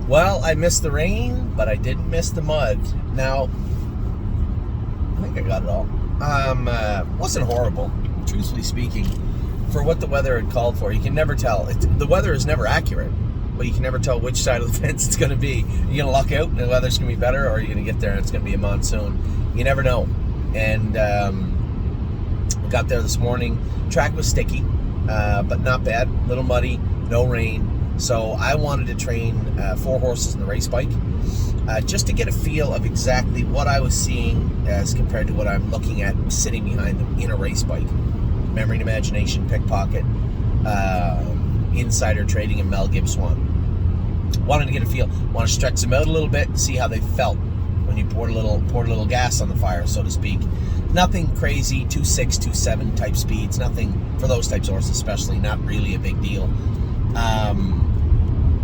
Well, I missed the rain, but I didn't miss the mud. Now, I think I got it all. Wasn't horrible, truthfully speaking, for what the weather had called for. You can never tell. The weather is never accurate, but you can never tell which side of the fence it's going to be. You're going to luck out and the weather's going to be better, or you're going to get there and it's going to be a monsoon. You never know. And we got there this morning. Track was sticky, but not bad. A little muddy, no rain. So I wanted to train 4 horses in the race bike, just to get a feel of exactly what I was seeing as compared to what I'm looking at sitting behind them in a race bike. Memory and Imagination, Pickpocket, Insider Trading, and Mel Gibbs one. Wanted to get a feel. Want to stretch them out a little bit and see how they felt when you poured a little gas on the fire, so to speak. Nothing crazy, 2.6, 2.7 type speeds. Nothing for those types of horses, especially. Not really a big deal.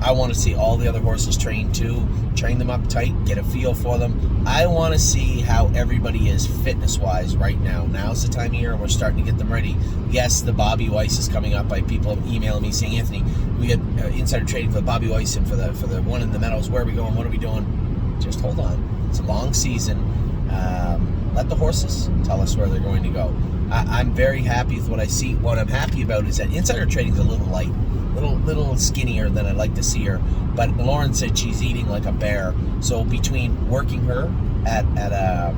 I want to see all the other horses trained too, train them up tight, get a feel for them. I want to see how everybody is fitness-wise right now. Now's the time of year and we're starting to get them ready. Yes, the Bobby Weiss is coming up. People emailing me saying, Anthony, we had insider trading for the Bobby Weiss and for the one in the Meadows. Where are we going? What are we doing? Just hold on. It's a long season. Let the horses tell us where they're going to go. I'm very happy with what I see. What I'm happy about is that insider trading is a little light. Little skinnier than I'd like to see her, but Lauren said she's eating like a bear. So between working her at a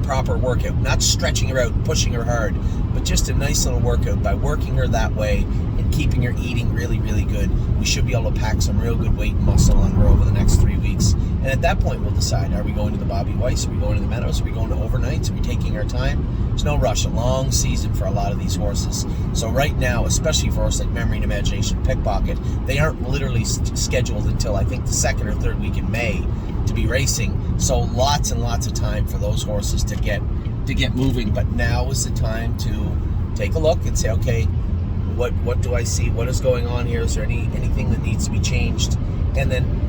proper workout, not stretching her out and pushing her hard, but just a nice little workout, by working her that way and keeping her eating really, really good, we should be able to pack some real good weight and muscle on her over the next 3 weeks. And at that point, we'll decide, are we going to the Bobby Weiss? Are we going to the Meadows? Are we going to overnights? Are we taking our time? There's no rush. A long season for a lot of these horses. So right now, especially for horses like Memory and Imagination, Pickpocket, they aren't literally scheduled until I think the 2nd or 3rd week in May to be racing. So lots and lots of time for those horses to get moving. But now is the time to take a look and say, okay, what do I see? What is going on here? Is there anything that needs to be changed? And then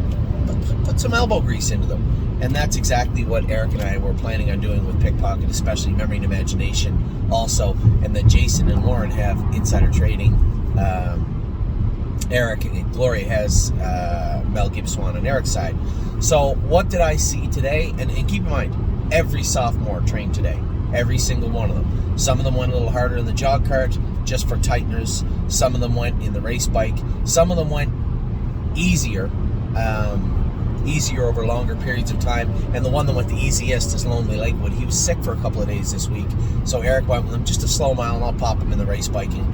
put some elbow grease into them. And that's exactly what Eric and I were planning on doing with Pickpocket, especially Memory and Imagination also. And then Jason and Lauren have insider trading. Eric and Gloria has Mel Gibbs on Eric's side. So what did I see today? And keep in mind, every sophomore trained today. Every single one of them. Some of them went a little harder in the jog cart just for tighteners. Some of them went in the race bike. Some of them went easier over longer periods of time, and the one that went the easiest is Lonely Lakewood. He was sick for a couple of days this week, so Eric went with him just a slow mile, and I'll pop him in the race biking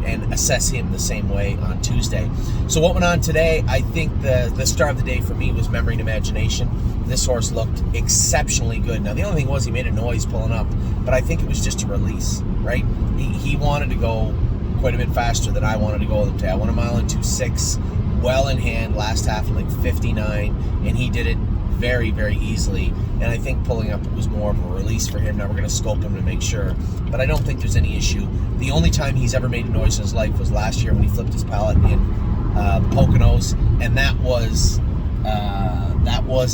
and assess him the same way on Tuesday. So what went on today, I think the star of the day for me was Memory and Imagination. This horse looked exceptionally good. Now the only thing was he made a noise pulling up, but I think it was just a release, right? He wanted to go quite a bit faster than I wanted to go with him today. I went a mile in 2.6, well in hand, last half in like 59, and he did it very, very easily. And I think pulling up was more of a release for him. Now we're going to scope him to make sure, but I don't think there's any issue. The only time he's ever made a noise in his life was last year when he flipped his pallet in the Poconos, and that was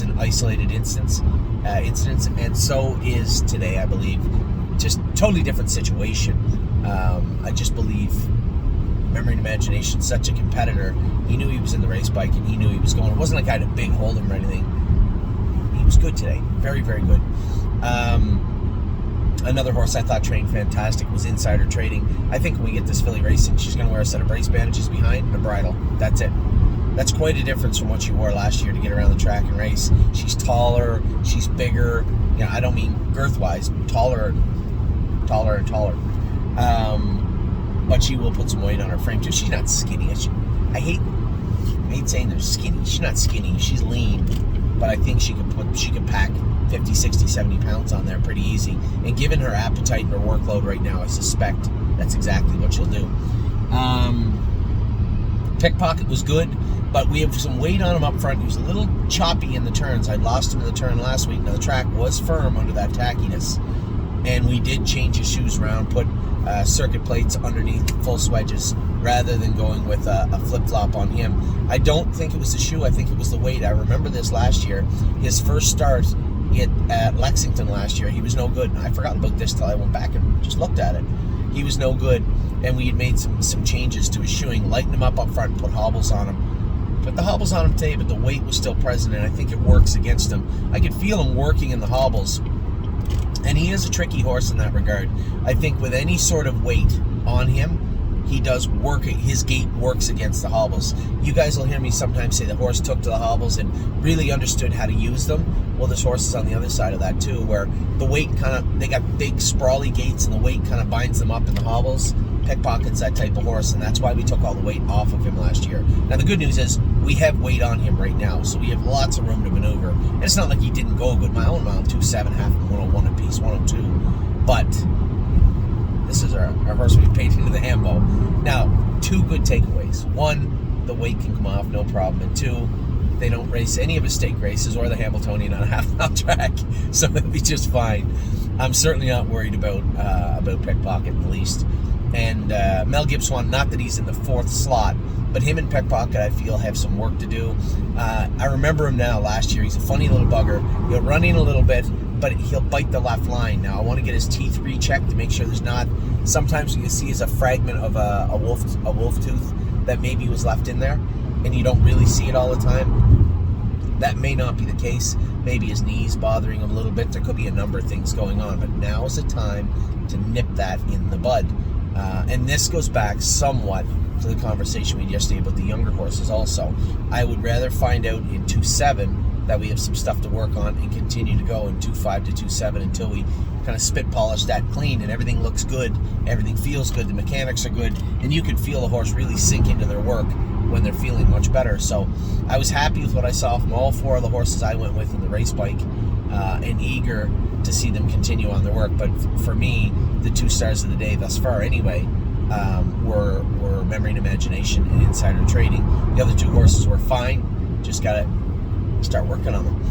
an isolated incident, and so is today, I believe. Just totally different situation. I just believe Memory and Imagination, such a competitor. He knew he was in the race bike, and he knew he was going. It wasn't like I had a big hold him or anything. He was good today. Very, very good. Another horse I thought trained fantastic was Insider Trading. I think when we get this filly racing, she's going to wear a set of brace bandages behind and a bridle. That's it. That's quite a difference from what she wore last year to get around the track and race. She's taller. She's bigger. You know, I don't mean girth-wise. Taller and taller. But she will put some weight on her frame too. She's not skinny. I hate saying they're skinny. She's not skinny. She's lean. But I think she could pack 50, 60, 70 pounds on there pretty easy. And given her appetite and her workload right now, I suspect that's exactly what she'll do. Pickpocket was good, but we have some weight on him up front. He was a little choppy in the turns. I lost him in the turn last week. Now the track was firm under that tackiness, and we did change his shoes around, put circuit plates underneath full swedges rather than going with a flip-flop on him. I don't think it was the shoe. I think it was the weight. I remember this last year. His first start at Lexington last year, he was no good. I forgot about this till I went back and just looked at it. He was no good, and we had made some changes to his shoeing, lightened him up front, put hobbles on him. put the hobbles on him today, but the weight was still present, and I think it works against him. I could feel him working in the hobbles, and he is a tricky horse in that regard. I think with any sort of weight on him, he does work. His gait works against the hobbles. You guys will hear me sometimes say the horse took to the hobbles and really understood how to use them. Well, there's horses on the other side of that too, where the weight they got big sprawly gaits and the weight kind of binds them up in the hobbles. Pickpocket's that type of horse, and that's why we took all the weight off of him last year. Now the good news is we have weight on him right now, so we have lots of room to maneuver. And it's not like he didn't go a good mile, 2.7, half, 101 apiece, 102. But this is our horse we paid into the Hambo. Now, 2 good takeaways. 1, the weight can come off, no problem. And 2, they don't race any of his stake races or the Hamiltonian on a half-mile track, so it'll be just fine. I'm certainly not worried about Pickpocket in the least. And Mel Gibson, not that he's in the 4th slot, but him and Pickpocket, I feel, have some work to do. I remember him now last year. He's a funny little bugger. He'll run in a little bit, but he'll bite the left line. Now, I want to get his teeth rechecked to make sure there's not... Sometimes what you see is a fragment of a wolf tooth that maybe was left in there, and you don't really see it all the time. That may not be the case. Maybe his knee's bothering him a little bit. There could be a number of things going on, but now is the time to nip that in the bud. And this goes back somewhat to the conversation we had yesterday about the younger horses also. I would rather find out in 2.7 that we have some stuff to work on and continue to go in 2.5 to 2.7 until we kind of spit polish that clean and everything looks good, everything feels good, the mechanics are good, and you can feel the horse really sink into their work when they're feeling much better. So I was happy with what I saw from all 4 of the horses I went with in the race bike, and eager to see them continue on their work. But for me, the 2 stars of the day thus far anyway were Memory and Imagination and Insider Trading. The other 2 horses were fine, just got to start working on them.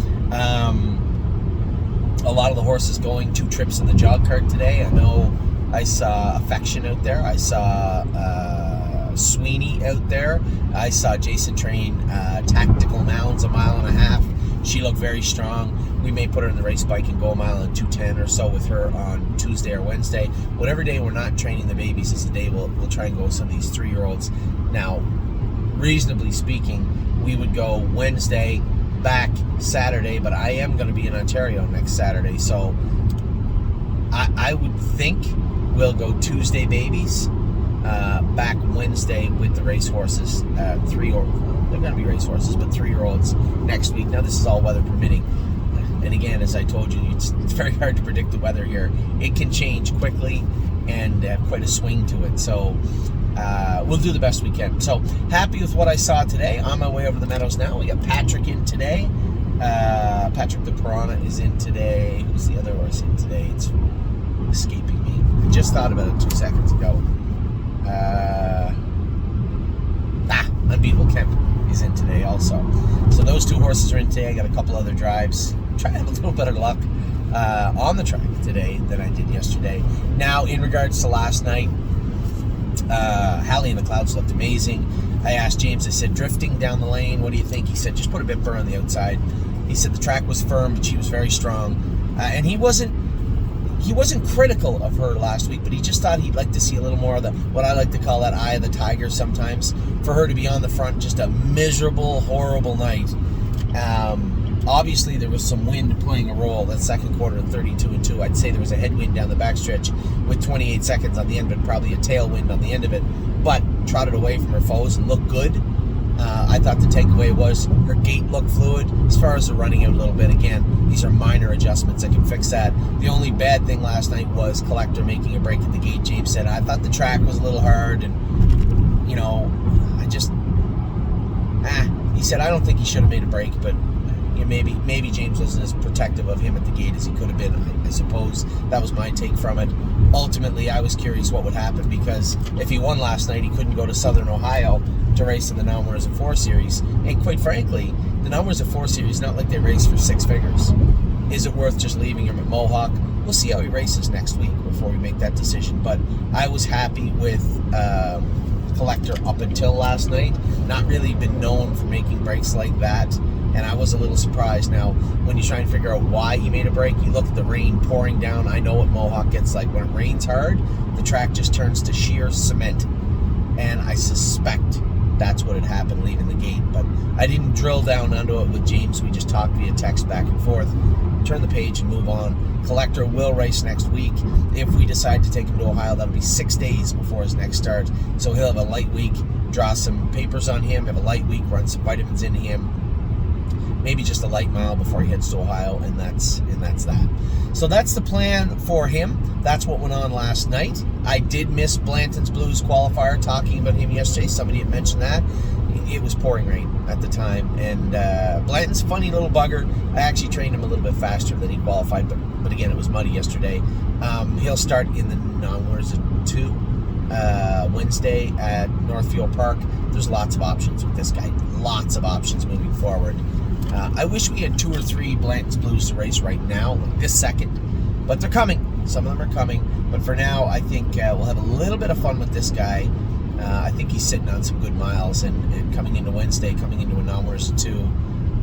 A lot of the horses going 2 trips in the jog cart today. I know I saw Affection out there. I saw Sweeney out there. I saw Jason train Tactical Mounds 1.5 miles. She looked very strong. We may put her in the race bike and go 1 mile and 2:10 or so with her on Tuesday or Wednesday. Whatever day we're not training the babies is the day we'll try and go with some of these 3-year-olds. Now, reasonably speaking, we would go Wednesday, back Saturday, but I am going to be in Ontario next Saturday, so I would think we'll go Tuesday babies, back Wednesday with the race horses, they're going to be race horses, but 3-year-olds next week. Now, this is all weather permitting, and again, as I told you, it's very hard to predict the weather here. It can change quickly and have quite a swing to it, so we'll do the best we can. So happy with what I saw today. On my way over the meadows now. We got Patrick in today. Patrick the Piranha is in today. Who's the other horse in today? It's escaping me. I just thought about it 2 seconds ago. Unbeatable Kemp is in today also. So those 2 horses are in today. I got a couple other drives. Try to have a little better luck on the track today than I did yesterday. Now, in regards to last night, Hallie in the Clouds looked amazing. I asked James, I said, drifting down the lane, what do you think? He said, just put a bit burr on the outside. He said the track was firm, but she was very strong. And he wasn't critical of her last week, but he just thought he'd like to see a little more of the, what I like to call that eye of the tiger sometimes, for her to be on the front. Just a miserable, horrible night. Obviously, there was some wind playing a role that second quarter at 32-2. I'd say there was a headwind down the backstretch with 28 seconds on the end, but probably a tailwind on the end of it. But trotted away from her foes and looked good. I thought the takeaway was her gait looked fluid. As far as the running out a little bit, again, these are minor adjustments that can fix that. The only bad thing last night was Collector making a break at the gate. James said, I thought the track was a little hard, and, you know, he said, I don't think he should have made a break, but maybe James wasn't as protective of him at the gate as he could have been. I suppose that was my take from it. Ultimately, I was curious what would happen, because if he won last night, he couldn't go to Southern Ohio to race in the Now Winners of 4 Series. And quite frankly, the Now Winners of 4 Series, not like they race for 6 figures. Is it worth just leaving him at Mohawk? We'll see how he races next week before we make that decision. But I was happy with Collector up until last night. Not really been known for making breaks like that, and I was a little surprised. Now, when you try and figure out why he made a break, you look at the rain pouring down. I know what Mohawk gets like. When it rains hard, the track just turns to sheer cement, and I suspect that's what had happened leaving the gate. But I didn't drill down onto it with James. We just talked via text back and forth. Turn the page and move on. Collector will race next week. If we decide to take him to Ohio, that'll be 6 days before his next start. So he'll have a light week, draw some papers on him, have a light week, run some vitamins into him, maybe just a light mile before he heads to Ohio, and that's that. So that's the plan for him. That's what went on last night. I did miss Blanton's Blues qualifier, talking about him yesterday. Somebody had mentioned that. It was pouring rain at the time, and Blanton's a funny little bugger. I actually trained him a little bit faster than he qualified, but again, it was muddy yesterday. He'll start in the non-winners at 2 Wednesday at Northfield Park. There's lots of options with this guy. Lots of options moving forward. I wish we had 2 or 3 Blanton's Blues to race right now, like this second, but they're coming. Some of them are coming, but for now, I think we'll have a little bit of fun with this guy. I think he's sitting on some good miles, and coming into Wednesday, coming into a non-winners at 2,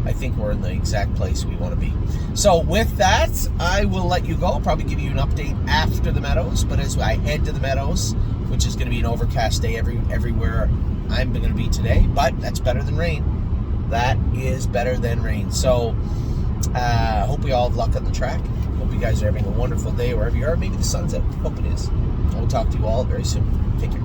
I think we're in the exact place we want to be. So with that, I will let you go. I'll probably give you an update after the Meadows, but as I head to the Meadows, which is going to be an overcast day everywhere I'm going to be today, but that's better than rain. That is better than rain. So hope we all have luck on the track. Hope you guys are having a wonderful day wherever you are. Maybe the sun's out. Hope it is. I will talk to you all very soon. Take care.